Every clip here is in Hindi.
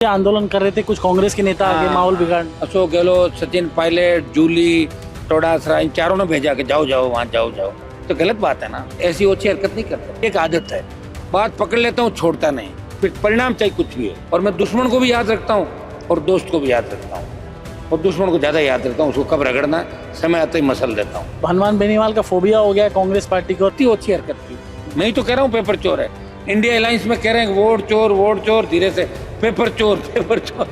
आंदोलन कर रहे थे कुछ कांग्रेस के नेता आगे माहौल बिगाड़। अशोक गहलोत, सचिन पायलट, जूली टोडासरा, इन चारों ने भेजा कि जाओ जाओ वहाँ जाओ जाओ। तो गलत बात है ना, ऐसी ओछी हरकत नहीं करता। एक आदत है, बात पकड़ लेता हूँ, छोड़ता नहीं, फिर परिणाम चाहे कुछ भी हो। और मैं दुश्मन को भी याद रखता हूँ और दोस्त को भी याद रखता हूँ, और दुश्मन को ज्यादा याद रखता हूँ। उसको कब रगड़ना समय आते ही मसल देता हूँ। हनुमान बेनीवाल का फोबिया हो गया कांग्रेस पार्टी को। इतनी अच्छी हरकत की, मैं ही तो कह रहा हूँ पेपर चोर है। इंडिया अलायंस में कह रहे हैं वोट चोर, धीरे से पेपर चोर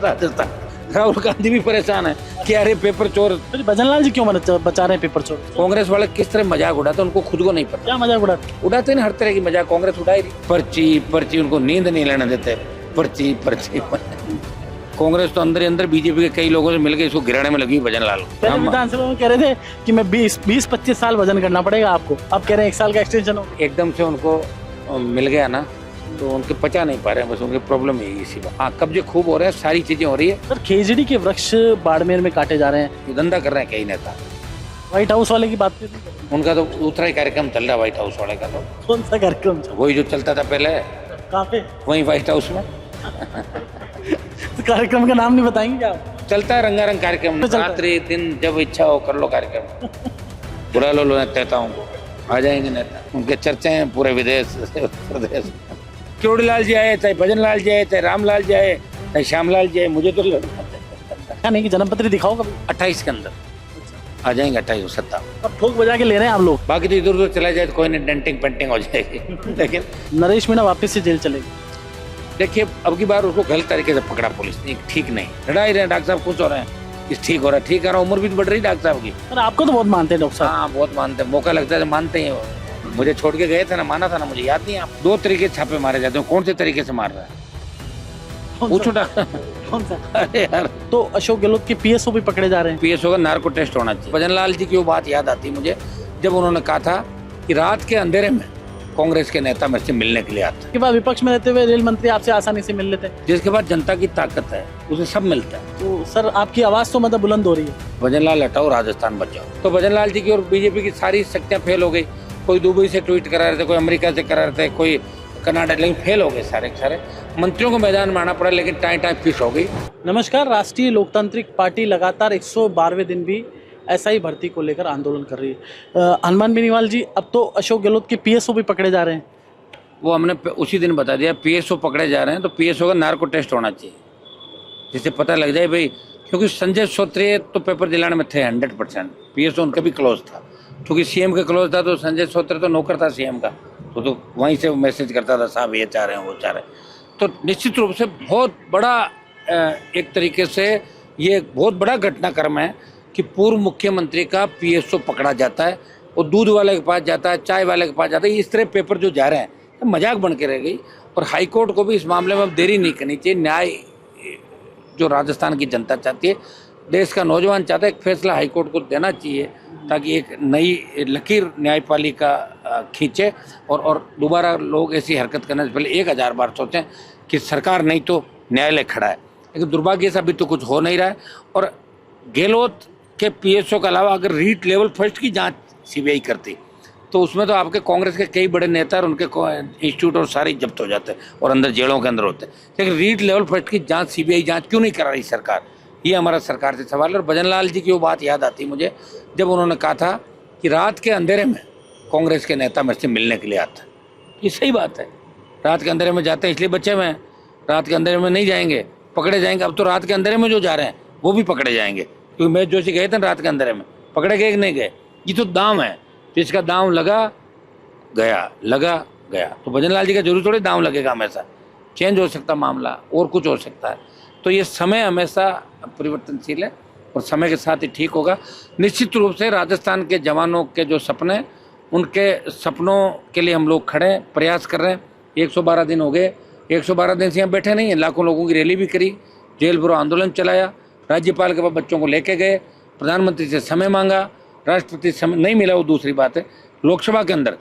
राजस्थान। राहुल गांधी भी परेशान है कि अरे पेपर चोर। भजनलाल जी क्यों बचा रहे हैं पेपर चोर? कांग्रेस वाले किस तरह मजाक उड़ाते उनको खुद को नहीं पता। क्या मजाक उड़ाते ना, हर तरह की मजाक कांग्रेस उड़ाई रही। पर्ची उनको नींद नहीं लेने देते। पर्ची कांग्रेस तो अंदर ही अंदर बीजेपी के कई लोगों से मिलकर इसको गिराने में लगी। भजनलाल विधानसभा में कह रहे थे कि मैं 20-25 साल वजन करना पड़ेगा आपको, अब कह रहे हैं 1 साल का एक्सटेंशन हो। एकदम से उनको मिल गया ना, तो उनके पचा नहीं पा रहे हैं, बस उनकी प्रॉब्लम है इसी बात। हाँ, कब्जे खूब हो रहे हैं, सारी चीजें हो रही है। सर खेजड़ी के वृक्ष बाड़मेर में काटे जा रहे हैं, ये धंधा कर रहे हैं कई नेता। व्हाइट हाउस वाले की बात नहीं, उनका तो दूसरा ही कार्यक्रम चल रहा है व्हाइट हाउस वाले का। तो कौन सा कार्यक्रम? वही जो चलता था पहले, कहाँ पे? वही व्हाइट हाउस में। कार्यक्रम का नाम नहीं बताएंगे क्या? चलता है रंगारंग कार्यक्रम, रात्रि दिन जब इच्छा हो कर लो कार्यक्रम। बुला लो नेताओं को, आ जाएंगे नेता। उनके चर्चे हैं पूरे विदेश प्रदेश। चोड़ीलाल जी आए, चाहे भजनलाल जी आए, चाहे रामलाल जी आए, चाहे श्यामलाल जी आए, मुझे तो क्या नहीं कि जन्मपत्री दिखाओ कभी। 28 के अंदर आ जाएंगे, 28 सत्ता। अब ठोक बजा के ले रहे हैं आप लोग। बाकी तो इधर उधर चला जाए तो कोई नहीं, डेंटिंग पेंटिंग हो जाएगी। लेकिन नरेश मीणा वापस से जेल चलेगी। देखिए, अब की बार उसको गलत तरीके से पकड़ा पुलिस ने, ठीक नहीं। लड़ाई रहे डॉक्टर साहब, खुश हो रहे हैं, इस ठीक हो रहा है, ठीक है। उम्र भी तो बढ़ रही डॉक्टर साहब की। पर आपको तो बहुत मानते हैं डॉक्टर साहब। हाँ, बहुत मानते हैं, मौका लगता है तो मानते हैं। मुझे छोड़ के गए थे ना, माना था ना, मुझे याद नहीं। आप 2 तरीके छापे मारे जाते हैं, कौन से तरीके से मार रहा है पूछो डॉक्टर। कौन सा? अरे यार, तो अशोक गहलोत के पीएसओ भी पकड़े जा रहे हैं। पीएसओ का नार्को टेस्ट होना चाहिए। भजनलाल जी की वो बात याद आती मुझे, जब उन्होंने कहा था कि रात के अंधेरे में कांग्रेस के नेता मेरे से मिलने के लिए आते। के बाद विपक्ष में रहते हुए रेल मंत्री आपसे आसानी से मिल लेते हैं। जिसके बाद जनता की ताकत है, उसे सब मिलता है। तो सर आपकी आवाज तो मतलब बुलंद हो रही है। भजनलाल हटाओ, राजस्थान बचाओ। तो भजनलाल जी की और बीजेपी की सारी शक्तियां फेल हो गई। कोई दुबई से ट्वीट करा रहे थे, कोई अमेरिका से करा रहे थे, कोई कनाडा, लेकिन फेल हो गए सारे मंत्रियों को मैदान में आना पड़ा, लेकिन टाइम फिश हो गई। नमस्कार, राष्ट्रीय लोकतांत्रिक पार्टी लगातार 112वें दिन भी एसआई भर्ती को लेकर आंदोलन कर रही है। हनुमान बेनीवाल जी, अब तो अशोक गहलोत के पीएसओ भी पकड़े जा रहे हैं। वो हमने उसी दिन बता दिया, पीएसओ पकड़े जा रहे हैं, तो पीएसओ का नार्को टेस्ट होना चाहिए, जिससे पता लग जाए भाई। क्योंकि संजय सोत्रे तो पेपर दिलाने में थे 100%, पीएसओ उनका भी क्लोज था। क्योंकि सीएम का क्लोज था, तो संजय सोत्रे तो नौकर था सीएम का, तो वहीं से मैसेज करता था, साहब ये चाह रहे हैं, वो चाह रहे हैं। तो निश्चित रूप से बहुत बड़ा एक तरीके से ये बहुत बड़ा घटनाक्रम है कि पूर्व मुख्यमंत्री का पीएसओ पकड़ा जाता है, और दूध वाले के पास जाता है, चाय वाले के पास जाता है। इस तरह पेपर जो जा रहे हैं तो मजाक बन के रह गई। और हाईकोर्ट को भी इस मामले में अब देरी नहीं करनी चाहिए। न्याय जो राजस्थान की जनता चाहती है, देश का नौजवान चाहता है, एक फैसला हाईकोर्ट को देना चाहिए, ताकि एक नई लकीर न्यायपालिका खींचे और दोबारा लोग ऐसी हरकत करने से पहले 1000 बार सोचें कि सरकार नहीं तो न्यायालय खड़ा है। लेकिन दुर्भाग्य से अभी तो कुछ हो नहीं रहा है। और गहलोत के पीएसओ के अलावा अगर रीट लेवल फर्स्ट की जांच सीबीआई करती, तो उसमें तो आपके कांग्रेस के कई बड़े नेता और उनके इंस्टीट्यूट और सारे जब्त हो जाते हैं और अंदर जेलों के अंदर होते हैं। लेकिन रीट लेवल फर्स्ट की जांच सीबीआई जांच क्यों नहीं करा रही सरकार, ये हमारा सरकार से सवाल है। और भजनलाल जी की वो बात याद आती मुझे, जब उन्होंने कहा था कि रात के अंधेरे में कांग्रेस के नेता मेरे से मिलने के लिए आते हैं। ये सही बात है, रात के अंधेरे में जाते हैं इसलिए बच्चे में, रात के अंधेरे में नहीं जाएंगे, पकड़े जाएंगे। अब तो रात के अंधेरे में जो जा रहे हैं वो भी पकड़े जाएंगे, क्योंकि महेश जोशी गए थे रात के अंधेरे में, पकड़े गए कि नहीं गए। ये तो दांव है, जिसका दांव लगा गया। तो भजनलाल जी का जरूर थोड़ी दांव लगेगा, हमेशा चेंज हो सकता मामला और कुछ हो सकता है। तो ये समय हमेशा परिवर्तनशील है और समय के साथ ही ठीक होगा। निश्चित रूप से राजस्थान के जवानों के जो सपने, उनके सपनों के लिए हम लोग खड़े प्रयास कर रहे हैं। 112 दिन हो गए, 112 दिन से यहाँ बैठे नहीं हैं, लाखों लोगों की रैली भी करी, जेल भरो आंदोलन चलाया, राज्यपाल के पास बच्चों को लेके गए, प्रधानमंत्री से समय मांगा, राष्ट्रपति समय नहीं मिला, वो दूसरी बात है। लोकसभा के अंदर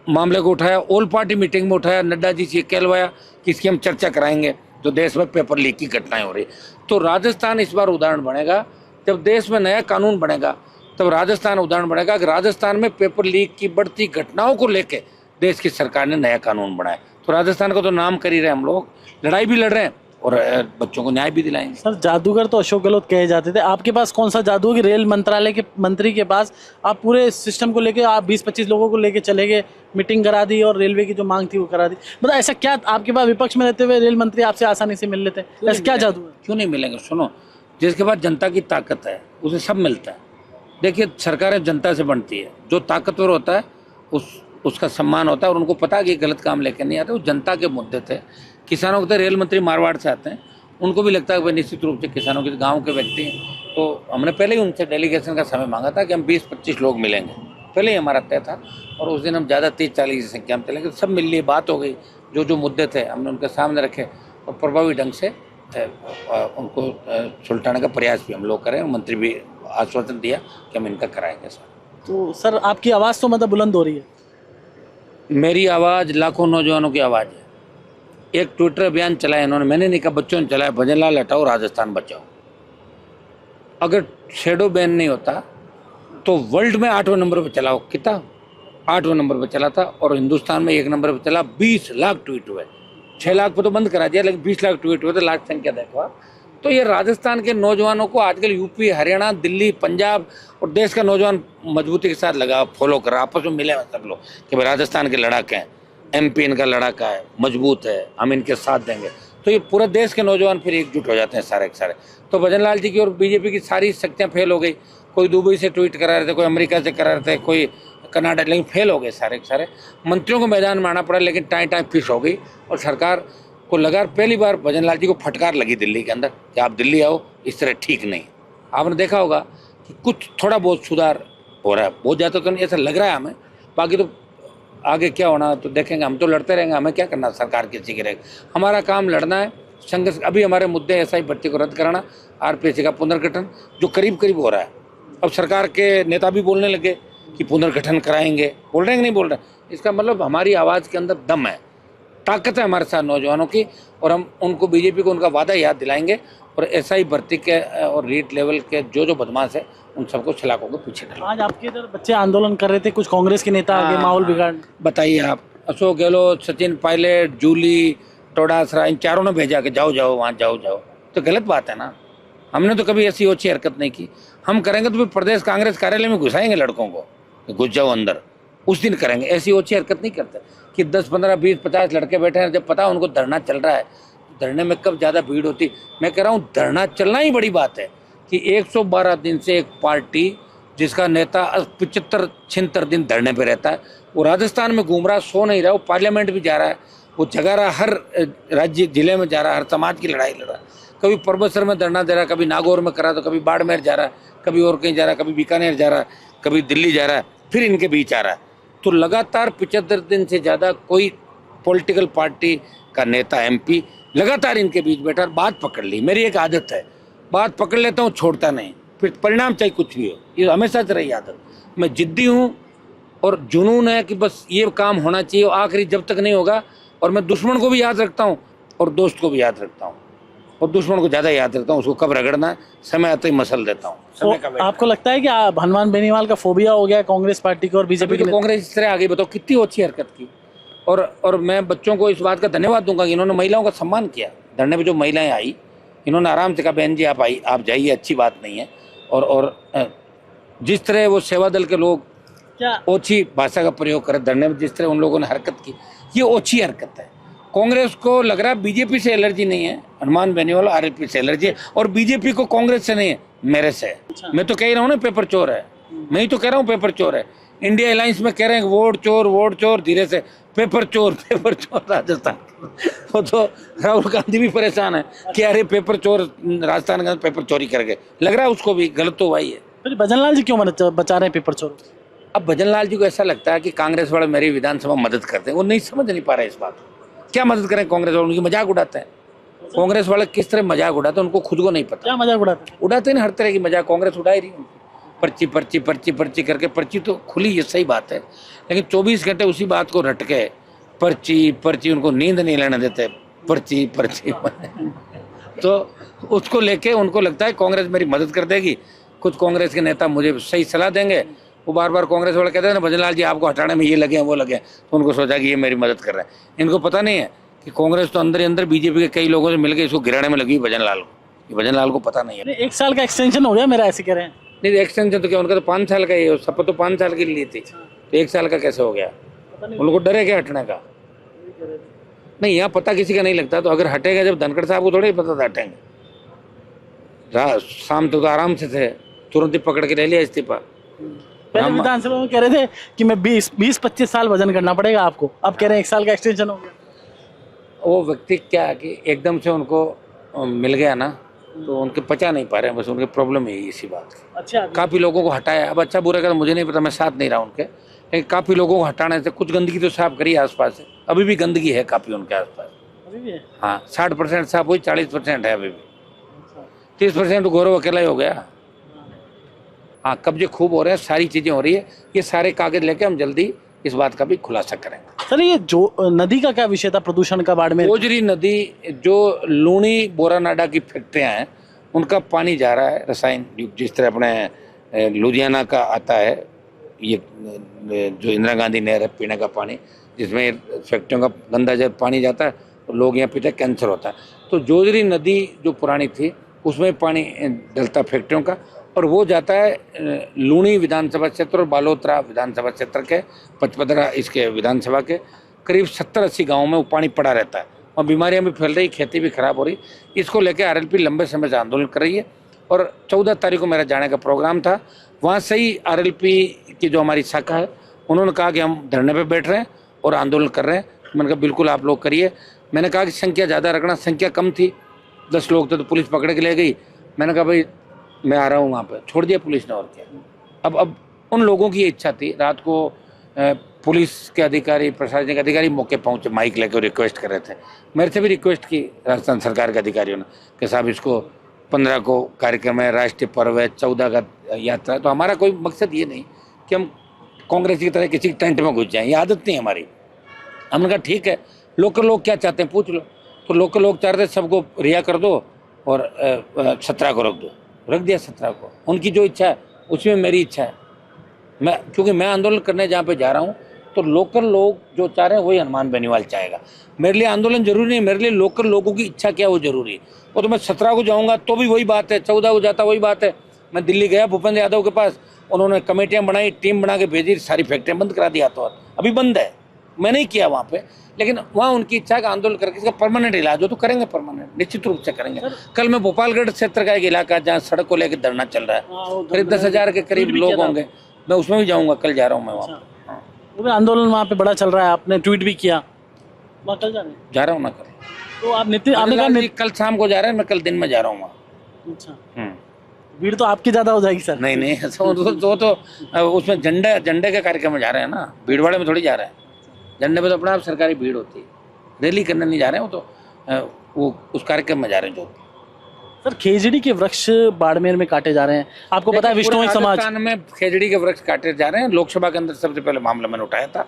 मामले को उठाया, ऑल पार्टी मीटिंग में उठाया, नड्डा जी से कहलवाया कि इसकी हम चर्चा कराएंगे, जो देश में पेपर लीक की घटनाएं हो रही। तो राजस्थान इस बार उदाहरण बनेगा, जब देश में नया कानून बनेगा तब राजस्थान उदाहरण बनेगा कि राजस्थान में पेपर लीक की बढ़ती घटनाओं को लेकर देश की सरकार ने नया कानून बनाया। तो राजस्थान का तो नाम कर ही रहे हम लोग, लड़ाई भी लड़ रहे हैं, और बच्चों को न्याय भी दिलाएंगे। सर जादूगर तो अशोक गहलोत कहे जाते थे, आपके पास कौन सा जादू है कि रेल मंत्रालय के मंत्री के पास आप पूरे सिस्टम को लेके आप 20-25 लोगों को लेके चले गए, मीटिंग करा दी और रेलवे की जो मांग थी वो करा दी। मतलब ऐसा क्या आपके पास विपक्ष में रहते हुए रेल मंत्री आपसे आसानी से मिल लेते हैं, ऐसा क्या जादू है? क्यों नहीं मिलेंगे? सुनो, जिसके पास जनता की ताकत है उसे सब मिलता है। देखिए, सरकारें जनता से बनती है, जो ताकतवर होता है उसका सम्मान होता है और उनको पता है कि गलत काम लेकर नहीं आते। वो जनता के मुद्दे थे, किसानों के रेल मंत्री मारवाड़ से आते हैं, उनको भी लगता है कि निश्चित रूप से किसानों के गांव के व्यक्ति हैं। तो हमने पहले ही उनसे डेलीगेशन का समय मांगा था कि हम 20-25 लोग मिलेंगे, पहले ही हमारा तय था। और उस दिन हम ज़्यादा 30-40 की संख्या में चलेंगे। सब मिल लिए, बात हो गई, जो मुद्दे थे हमने उनके सामने रखे और प्रभावी ढंग से उनको सुलटाने का प्रयास भी हम लोग करें। मंत्री भी आश्वासन दिया कि हम इनका कराएंगे। सर तो सर आपकी आवाज़ तो मतलब बुलंद हो रही है। मेरी आवाज़ लाखों नौजवानों की आवाज़ है। एक ट्विटर अभियान चलाया इन्होंने, मैंने नहीं कहा, बच्चों ने चलाया, भजन लाल हटाओ राजस्थान बचाओ। अगर शेडो बैन नहीं होता तो वर्ल्ड में 8वें नंबर पर चलाओ, कितना 8वें नंबर पर चला था और हिंदुस्तान में 1 नंबर पर चला। 20 लाख ट्वीट हुए, 6 लाख पर तो बंद करा दिया, लेकिन 20 लाख ट्वीट हुए, तो लाख संख्या देखो आप। तो ये राजस्थान के नौजवानों को आजकल यूपी, हरियाणा, दिल्ली, पंजाब और देश का नौजवान मजबूती के साथ लगा, फॉलो कर रहा, आपस में मिले सब लोग कि भाई राजस्थान के लड़ाके हैं, MP इनका लड़ाका है, मजबूत है, हम इनके साथ देंगे। तो ये पूरे देश के नौजवान फिर एकजुट हो जाते हैं सारे के सारे। तो भजन लाल जी की और बीजेपी की सारी शक्तियाँ फेल हो गई। कोई दुबई से ट्वीट करा रहे थे, कोई अमेरिका से करा रहे थे, कोई कनाडा, लेकिन फेल हो गए सारे के सारे। मंत्रियों को मैदान में आना पड़ा, लेकिन टाइम फिश हो गई और सरकार को लगा। पहली बार भजन लाल जी को फटकार लगी दिल्ली के अंदर कि आप दिल्ली आओ, इस तरह ठीक नहीं। आपने देखा होगा कि कुछ थोड़ा बहुत सुधार हो रहा है, बहुत ज़्यादा तो नहीं ऐसा लग रहा है हमें। बाकी तो आगे क्या होना तो देखेंगे, हम तो लड़ते रहेंगे, हमें क्या करना सरकार किसी की रहेगी। हमारा काम लड़ना है, संघर्ष। अभी हमारे मुद्दे SI भर्ती को रद्द कराना, RPSC का पुनर्गठन जो करीब करीब हो रहा है। अब सरकार के नेता भी बोलने लगे कि पुनर्गठन कराएंगे, बोल रहे हैं कि नहीं बोल रहे। इसका मतलब हमारी आवाज़ के अंदर दम है, ताकत है हमारे साथ नौजवानों की, और हम उनको बीजेपी को उनका वादा याद दिलाएंगे और SI भर्ती के और रीट लेवल के जो बदमाश है उन सबको सलाखों के पीछे डालेंगे। आज आपके इधर बच्चे आंदोलन कर रहे थे, कुछ कांग्रेस के नेता आगे माहौल बिगाड़। बताइए आप, अशोक गहलोत, सचिन पायलट, जूली टोडासरा, इन चारों ने भेजा कि जाओ वहाँ जाओ। तो गलत बात है ना। हमने तो कभी ऐसी ओछी हरकत नहीं की। हम करेंगे तो फिर प्रदेश कांग्रेस कार्यालय में घुसाएंगे लड़कों को, घुस जाओ अंदर, उस दिन करेंगे। ऐसी ओछी हरकत नहीं करते कि 10, 15, 20, 50 लड़के बैठे हैं, जब पता उनको धरना चल रहा है। धरने में कब ज़्यादा भीड़ होती। मैं कह रहा हूँ धरना चलना ही बड़ी बात है कि 112 दिन से एक पार्टी जिसका नेता 75-76 दिन धरने पे रहता है, वो राजस्थान में घूम रहा, सो नहीं रहा, वो पार्लियामेंट भी जा रहा है, वो जगा रहा, हर राज्य जिले में जा रहा है, हर समाज की लड़ाई लड़ रहा है। कभी परबतसर में धरना दे रहा है, कभी नागौर में करा, तो कभी बाड़मेर जा रहा है, कभी और कहीं जा रहा है, कभी बीकानेर जा रहा है, कभी दिल्ली जा रहा है, फिर इनके बीच आ रहा है। तो लगातार 75 दिन से ज़्यादा कोई पॉलिटिकल पार्टी का नेता MP लगातार इनके बीच बैठा, बात पकड़ ली। मेरी एक आदत है, बात पकड़ लेता हूँ, छोड़ता नहीं, फिर परिणाम चाहे कुछ भी हो, ये हमेशा से रही आदत। मैं जिद्दी हूँ और जुनून है कि बस ये काम होना चाहिए, आखिरी जब तक नहीं होगा। और मैं दुश्मन को भी याद रखता हूँ और दोस्त को भी याद रखता हूँ, और दुश्मन को ज़्यादा याद रखता हूँ, उसको कब रगड़ना है समय आते ही मसल देता हूँ। तो आपको लगता है कि हनुमान बेनीवाल का फोबिया हो गया कांग्रेस पार्टी को और बीजेपी को? कांग्रेस इस तरह आगे बताओ कितनी अच्छी हरकत की। और मैं बच्चों को इस बात का धन्यवाद दूंगा कि इन्होंने महिलाओं का सम्मान किया। धरने में जो महिलाएं आई, इन्होंने आराम से कहा बहन जी आप जाइए, अच्छी बात नहीं है। और जिस तरह वो सेवा दल के लोग क्या ओछी भाषा का प्रयोग करें धरने में, जिस तरह उन लोगों ने हरकत की, ये ओछी हरकत है। कांग्रेस को लग रहा है बीजेपी से एलर्जी नहीं है, हनुमान बेनीवाल RLP से एलर्जी है, और बीजेपी को कांग्रेस से नहीं है, मेरे से है। मैं तो कह रहा हूँ ना पेपर चोर है, मैं ही तो कह रहा हूँ पेपर चोर है। इंडिया अलायंस में कह रहे हैं वोट चोर, धीरे से पेपर चोर राजस्थान। वो तो राहुल गांधी भी परेशान है कि अरे पेपर चोर राजस्थान का पेपर चोरी कर गए, लग रहा है उसको भी गलत तो वही है। फिर भजन लाल जी क्यों बचा रहे हैं पेपर चोर? अब भजन लाल जी को ऐसा लगता है कि कांग्रेस वाले मेरी विधानसभा मदद करते हैं, वो नहीं समझ नहीं पा रहे इस बात को। क्या मदद करें कांग्रेस वाले, उनकी मजाक उड़ाते हैं। कांग्रेस वाले किस तरह मजाक उड़ाते हैं उनको खुद को नहीं पता। क्या मजाक उड़ाते हैं? हर तरह की मजाक कांग्रेस उड़ा ही रही है। पर्ची करके, पर्ची तो खुली, ये सही बात है, लेकिन 24 घंटे उसी बात को रट के पर्ची उनको नींद नहीं लेने देते, पर्ची तो उसको लेके उनको लगता है कांग्रेस मेरी मदद कर देगी। कुछ कांग्रेस के नेता मुझे सही सलाह देंगे, वो बार बार कांग्रेस वाले कहते हैं ना भजन लाल जी आपको हटाने में ये लगे हैं वो लगे हैं, तो उनको सोचा कि ये मेरी मदद कर रहे हैं। इनको पता नहीं है कि कांग्रेस तो अंदर ही अंदर बीजेपी के कई लोगों से मिलकर इसको गिराने में लगी भजन लाल को। ये भजन लाल को पता नहीं है। नहीं, 1 साल का एक्सटेंशन हो गया मेरा, ऐसे कह रहे हैं। नहीं एक्सटेंशन तो क्या, उनका तो 5 साल का ही है, शपथ तो 5 साल की ली थी, तो 1 साल का कैसे हो गया? पता नहीं। उनको डर है क्या हटने का? नहीं, यहाँ पता किसी का नहीं लगता, तो अगर हटेगा जब धनखड़ साहब को थोड़ा ही पता था हटेंगे। शाम तो आराम से थे, तुरंत ही पकड़ के ले लिया इस्तीफा। पहले विधानसभा में कह रहे थे कि मैं 20-25 साल वजन करना पड़ेगा आपको, अब कह रहे हैं 1 साल का एक्सटेंशन हो गया। वो व्यक्ति क्या है कि एकदम से उनको मिल गया ना, तो उनके पचा नहीं पा रहे हैं, बस उनकी प्रॉब्लम है इसी बात की। अच्छा, काफ़ी लोगों को हटाया, अब अच्छा बुरा का तो मुझे नहीं पता, मैं साथ नहीं रहा उनके, लेकिन काफ़ी लोगों को हटाने से कुछ गंदगी तो साफ करी आसपास से, अभी भी गंदगी है काफ़ी उनके आसपास। अभी भी है। हाँ 60% साफ हुई, 40% है अभी भी, 30% तो गौरव अकेला ही हो गया। हाँ कब्जे खूब हो रहे हैं, सारी चीज़ें हो रही है, ये सारे कागज लेके हम जल्दी इस बात का भी खुलासा करेंगे। सर ये जो नदी का क्या विषय था प्रदूषण का बाढ़ में? गोजरी नदी, जो लूणी बोरानाडा की फैक्ट्रियाँ हैं, उनका पानी जा रहा है रसायन युक्त, जिस तरह अपने लुधियाना का आता है ये जो इंदिरा गांधी नहर है पीने का पानी, जिसमें फैक्ट्रियों का गंदा जब पानी जाता है तो लोग यहाँ पीते कैंसर होता है। तो जोजरी नदी जो पुरानी थी उसमें पानी डलता फैक्ट्रियों का, और वो जाता है लूणी विधानसभा क्षेत्र और बालोतरा विधानसभा क्षेत्र के, पचपदरा इसके विधानसभा के करीब 70-80 गाँव में वो पानी पड़ा रहता है, और बीमारियां भी फैल रही, खेती भी खराब हो रही। इसको लेकर आरएलपी लंबे समय से आंदोलन कर रही है, और 14 तारीख को मेरा जाने का प्रोग्राम था। वहाँ से ही आरएलपी की जो हमारी शाखा है उन्होंने कहा कि हम धरने पे बैठ रहे हैं और आंदोलन कर रहे हैं। मैंने कहा बिल्कुल आप लोग करिए। मैंने कहा कि संख्या ज़्यादा रखना, संख्या कम थी, 10 लोग थे तो पुलिस पकड़ के ले गई। मैंने कहा भाई मैं आ रहा हूँ वहाँ पर, छोड़ दिया पुलिस ने, और क्या। अब उन लोगों की इच्छा थी, रात को पुलिस के अधिकारी, प्रशासनिक अधिकारी मौके पहुंचे, माइक लेकर रिक्वेस्ट कर रहे थे। मेरे से भी रिक्वेस्ट की राजस्थान सरकार के अधिकारियों ने कि साहब इसको 15 को कार्यक्रम है, राष्ट्रीय पर्व है, 14 का यात्रा है। तो हमारा कोई मकसद ये नहीं कि हम कांग्रेस की तरह किसी टेंट में घुस जाएं, ये आदत नहीं हमारी। हमने कहा ठीक है, लोकल लोग क्या चाहते हैं पूछ लो। तो लोकल लोग चाह रहे थे सबको रिहा कर दो और 17 को रख दिया 17 को। उनकी जो इच्छा है उसमें मेरी इच्छा है, क्योंकि मैं आंदोलन करने जहाँ पे जा रहा हूँ तो लोकल लोग जो चाह रहे हैं वही हनुमान बेनीवाल चाहेगा। मेरे लिए आंदोलन जरूरी नहीं, मेरे लिए लोकल लोगों की इच्छा क्या वो जरूरी है। वो तो मैं 17 को जाऊँगा तो भी वही बात है, 14 को जाता वही बात है। मैं दिल्ली गया भूपेंद्र यादव के पास, उन्होंने कमेटियाँ बनाई, टीम बना के भेजी, सारी फैक्ट्रियाँ बंद करा दिया। तो अभी बंद है, मैं नहीं किया वहाँ पे, लेकिन वहाँ उनकी इच्छा का आंदोलन करके इसका परमानेंट इलाज हो तो करेंगे, परमानेंट निश्चित रूप से करेंगे। कल मैं भोपालगढ़ क्षेत्र का एक इलाका जहाँ सड़क को लेकर धरना चल रहा है, करीब 10,000 के करीब लोग होंगे, मैं उसमें भी जाऊँगा, कल जा रहा हूँ मैं वहाँ। वो भी आंदोलन वहाँ पे बड़ा चल रहा है, आपने ट्वीट भी किया, वहाँ कल जा रहा हूँ ना कल। तो आप आपने कहा कल शाम को जा रहे हैं, मैं कल दिन में जा रहा हूँ वहाँ। अच्छा, भीड़ तो आपकी ज्यादा हो जाएगी सर। नहीं तो उसमें झंडे के कार्यक्रम में जा रहे हैं ना, भीड़ भाड़ में थोड़ी जा रहे हैं। झंडे पे तो अपना आप सरकारी भीड़ होती है, रैली करने नहीं जा रहे हैं, वो तो वो उस कार्यक्रम में जा रहे हैं। जो सर खेजड़ी के वृक्ष बाड़मेर में काटे जा रहे हैं, आपको पता है विष्णोई समाज राजस्थान में खेजड़ी के वृक्ष काटे जा रहे हैं। लोकसभा के अंदर सबसे पहले मामला मैंने उठाया था,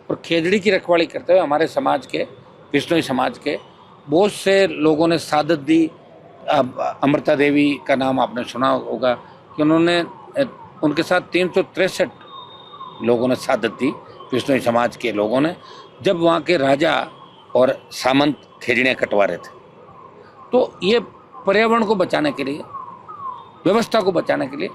और खेजड़ी की रखवाली करते हुए हमारे समाज के, विष्णोई समाज के बहुत से लोगों ने सादत दी। अमृता देवी का नाम आपने सुना होगा कि उन्होंने, उनके साथ 363 लोगों ने सादत दी, विष्णोई समाज के लोगों ने, जब वहाँ के राजा और सामंत खेजड़ियाँ कटवा रहे थे। तो ये पर्यावरण को बचाने के लिए, व्यवस्था को बचाने के लिए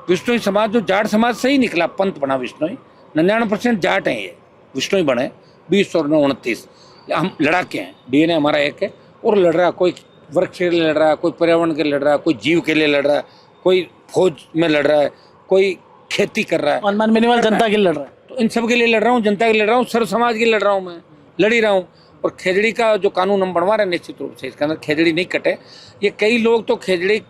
विष्णोई समाज, जो जाट समाज से ही निकला, पंथ बना विष्णोई, 99% जाट हैं ये, विष्णोई बने 20 और 29। हम लड़ाके हैं, डीएनए हमारा एक है, और लड़ रहा, कोई वृक्ष के लिए लड़ रहा है, कोई पर्यावरण के लिए लड़ रहा है, कोई जीव के लिए लड़ रहा है, कोई फौज में लड़ रहा है, कोई खेती कर रहा है, हनुमान बेनीवाल जनता के लिए लड़ रहा है। तो इन सब के लिए लड़ रहा हूँ, जनता के लिए लड़ रहा हूँ, सर्व समाज के लिए लड़ रहा हूँ, मैं लड़ ही रहा हूँ। और खेजड़ी का जो कानून हम बनवा रहे हैं निश्चित रूप से इसके अंदर खेजड़ी नहीं कटे। ये कई लोग तो खेजड़ी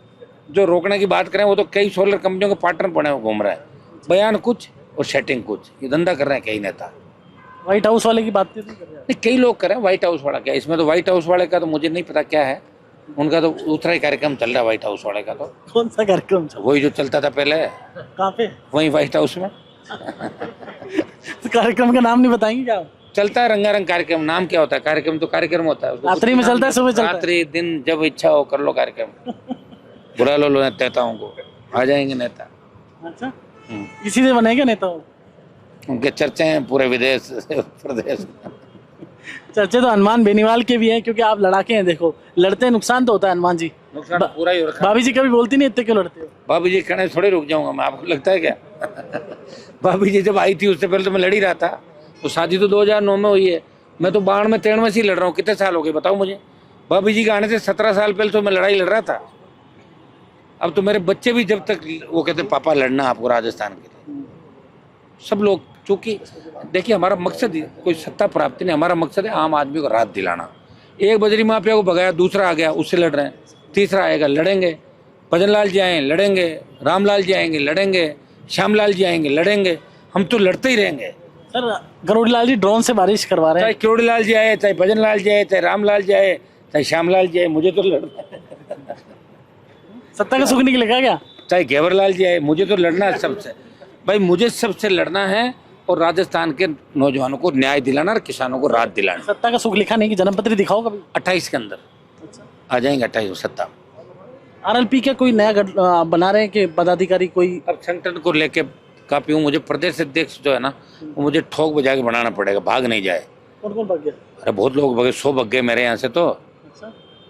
जो रोकने की बात करें, वो तो कई सोलर कंपनियों के पार्टनर बने हुए घूम रहे हैं, बयान कुछ और सेटिंग कुछ, ये धंधा कर रहे हैं कई नेता। व्हाइट हाउस वाले की बात नहीं, कई लोग कर रहे हैं। व्हाइट हाउस वाला क्या, इसमें तो व्हाइट हाउस वाले का तो मुझे नहीं पता क्या है, उनका तो दूसरा ही कार्यक्रम चल रहा है व्हाइट हाउस वाले का। तो कौन सा कार्यक्रम? वही जो चलता था पहले, कहाँ पे? वही व्हाइट हाउस में। कार्यक्रम का नाम नहीं बताएंगे क्या? चलता है रंगारंग कार्यक्रम। नाम क्या होता है? कार्यक्रम तो कार्यक्रम होता है। रात्रि में चलता है, सुबह चलता है? रात्रि दिन जब इच्छा हो कर लो कार्यक्रम। बुला लो नेताओं को, आ जाएंगे नेता। अच्छा, इसी से बनेगा नेता? उनके चर्चे हैं पूरे विदेश प्रदेश। चर्चे तो हनुमान बेनीवाल के भी हैं, क्योंकि आप लड़ाके हैं। देखो, लड़ते हैं, नुकसान तो होता है हनुमान जी। नुकसान पूरा ही हो रखा। भाभी जी कभी बोलती नहीं इतने क्यों लड़ते हो? भाभी जी कहने से थोड़े रुक जाऊंगा मैं, आपको लगता है क्या? भाभी जी जब आई थी उससे पहले तो मैं लड़ ही रहा था। तो शादी तो 2009 में हुई है, मैं तो 92 में 93 में से ही लड़ रहा हूँ। कितने साल हो गए बताओ मुझे? भाभी जी के आने से 17 साल पहले तो मैं लड़ाई लड़ रहा था। अब तो मेरे बच्चे भी जब तक वो कहते पापा लड़ना आपको राजस्थान के लिए, सब लोग। चूंकि देखिए हमारा मकसद कोई सत्ता प्राप्ति नहीं, हमारा मकसद है आम आदमी को राहत दिलाना। एक बजरी माफिया को भगाया, दूसरा आ गया उससे लड़ रहे हैं, तीसरा आएगा लड़ेंगे। भजन लाल जी आए लड़ेंगे, रामलाल जी आएंगे लड़ेंगे, श्यामलाल जी आएंगे लड़ेंगे, हम तो लड़ते ही रहेंगे। सर, करोड़ीलाल जी ड्रोन से बारिश करवा रहे चाहे हैं। करोड़ीलाल जी आए, चाहे भजन लाल जी आए, चाहे रामलाल जी आए, चाहे श्यामलाल जी आए, मुझे तो लड़ना है। सत्ता का सुख निकलेगा क्या? चाहे घेवरलाल जी आए, मुझे तो लड़ना है सबसे। भाई मुझे सबसे लड़ना है और राजस्थान के नौजवानों को न्याय दिलाना और किसानों को राहत दिलाना। सत्ता का सुख लिखा नहीं कि जन्मपत्री दिखाओ कभी। 28 के अंदर आ जाएंगे, 28 सत्ता। आरएलपी के कोई नया बना रहे हैं कि पदाधिकारी कोई? अब संगठन को लेके काफी हूँ, मुझे प्रदेश अध्यक्ष जो है ना वो मुझे ठोक बजा के बनाना पड़ेगा, भाग नहीं जाए। कौन कौन भाग गया? अरे बहुत लोग भगे, 100 भग गए मेरे यहाँ से। तो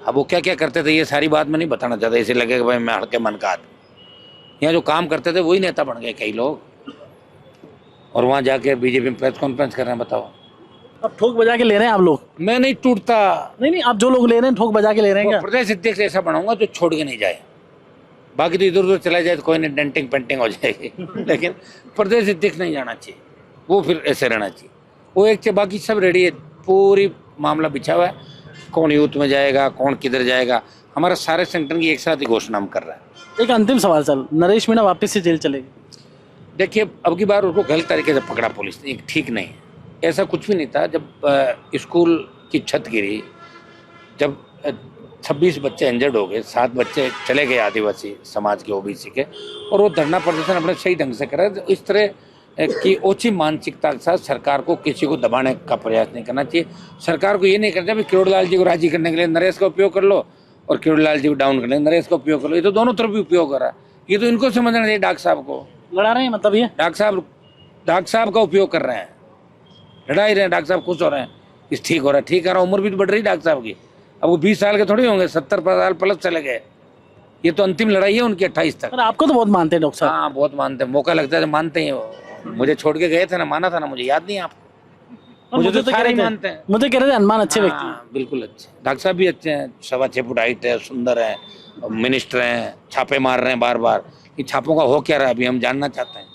अब वो क्या क्या करते थे ये सारी बात मैं नहीं बताना चाहता, इसे लगे कि भाई मैं हड़के मन का आदमी। यहाँ जो काम करते थे वही नेता बन गए कई लोग, और वहाँ जाके बीजेपी में प्रेस कॉन्फ्रेंस कर रहे हैं। बताओ, अब ठोक बजा के ले रहे हैं आप लोग? मैं नहीं टूटता। नहीं, आप जो लोग ले रहे हैं ठोक बजा के ले रहे हैं क्या? प्रदेश अध्यक्ष ऐसा बनाऊंगा जो छोड़ के नहीं जाए, बाकी तो इधर उधर चला जाए तो कोई नहीं, डेंटिंग पेंटिंग हो जाएगी। लेकिन प्रदेश अध्यक्ष नहीं जाना चाहिए, वो फिर ऐसे रहना चाहिए। वो एक से बाकी सब रेडी है, पूरी मामला बिछा हुआ है, कौन यूथ में जाएगा, कौन किधर जाएगा, हमारा सारे संगठन की एक साथ ही घोषणा हम कर रहे हैं। एक अंतिम सवाल सर, नरेश मीणा वापस से जेल चलेगी? देखिए, अब की बार उसको गलत तरीके से पकड़ा पुलिस ने, ठीक नहीं है, ऐसा कुछ भी नहीं था। जब स्कूल की छत गिरी, जब 26 बच्चे इंजर्ड हो गए, 7 बच्चे चले गए आदिवासी समाज के, ओबीसी के, और वो धरना प्रदर्शन अपने सही ढंग से करे। तो इस तरह की ओछी मानसिकता के साथ सरकार को किसी को दबाने का प्रयास नहीं करना चाहिए। सरकार को ये नहीं करना चाहिए करोड़ीलाल जी को राजी करने के लिए नरेश का उपयोग कर लो, और करोड़ीलाल जी को डाउन करने के लिए नरेश का उपयोग कर लो। ये तो दोनों तरफ भी उपयोग हो रहा है, ये तो इनको समझना चाहिए। डॉक्टर साहब को लड़ा रहे हैं, मतलब ये डॉक्टर साहब का उपयोग कर रहे हैं, लड़ा ही रहे हैं। डॉक्टर साहब खुश हो रहे हैं, इस ठीक हो रहा है, ठीक है, उम्र भी तो बढ़ रही डॉक्टर साहब की। अब वो 20 साल के थोड़ी होंगे, 70 साल प्लस चले गए। ये तो अंतिम लड़ाई है उनकी 28 तक। आपको तो बहुत मानते हैं डॉक्टर साहब। हाँ, बहुत मानते हैं, मौका लगता है तो मानते हैं। मुझे छोड़ के गए थे ना, माना था ना, मुझे याद नहीं है आपको? मुझे तो सारे मानते हैं। मुझे कह रहे थे हनुमान अच्छे व्यक्ति हैं। बिल्कुल अच्छे, डॉक्टर साहब भी अच्छे हैं, 6.25 फुट हाइट है, सुंदर है, मिनिस्टर हैं, छापे मार रहे हैं बार बार। कि छापों का हो क्या रहा है अभी हम जानना चाहते हैं।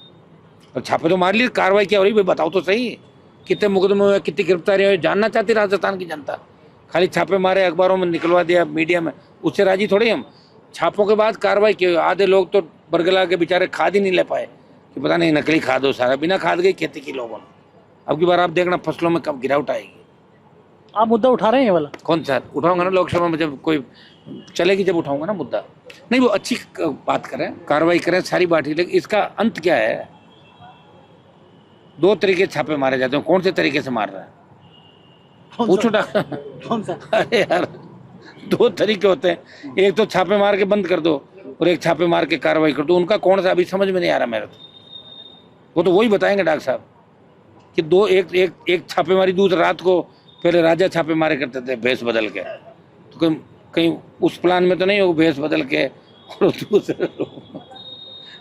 और छापे तो मार लिए, कार्रवाई क्या हो रही है बताओ तो सही, कितने मुकदमे हुए, कितनी गिरफ्तारी हुई, जानना चाहती राजस्थान की जनता। खाली छापे मारे, अखबारों में निकलवा दिया, मीडिया में, उससे राजी थोड़ी हम। छापों के बाद कार्रवाई की, आधे लोग तो बरगला के बेचारे खाद ही नहीं ले पाए, कि पता नहीं नकली खाद हो, सारा बिना खाद के खेती की लोगों ने। अब की बार आप देखना फसलों में कब गिरावट आएगी। आप मुद्दा उठा रहे हैं ये वाला? कौन सा उठाऊंगा ना, लोकसभा में जब कोई चलेगी जब उठाऊंगा ना मुद्दा। नहीं, वो अच्छी बात करें, कार्रवाई करें, सारी बात। लेकिन इसका अंत क्या है? 2 तरीके छापे मारे जाते हैं, कौन से तरीके से मार रहा है पूछो डॉक्टर। कौन सा? अरे यार, 2 तरीके होते हैं, एक तो छापे मार के बंद कर दो, और एक छापे मार के कार्रवाई कर दो। उनका कौन सा अभी समझ में नहीं आ रहा मेरे तो। वो तो वही बताएंगे डॉक्टर साहब कि एक छापेमारी, दूसरी रात को पहले राजा छापे मारे करते थे भेष बदल के, तो कहीं उस प्लान में तो नहीं हो भेष बदल के और दूसरे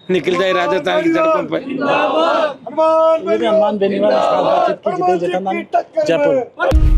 निकल जाए राजस्थान की सड़कों पर। हनुमान बेनीवाल, जयपुर।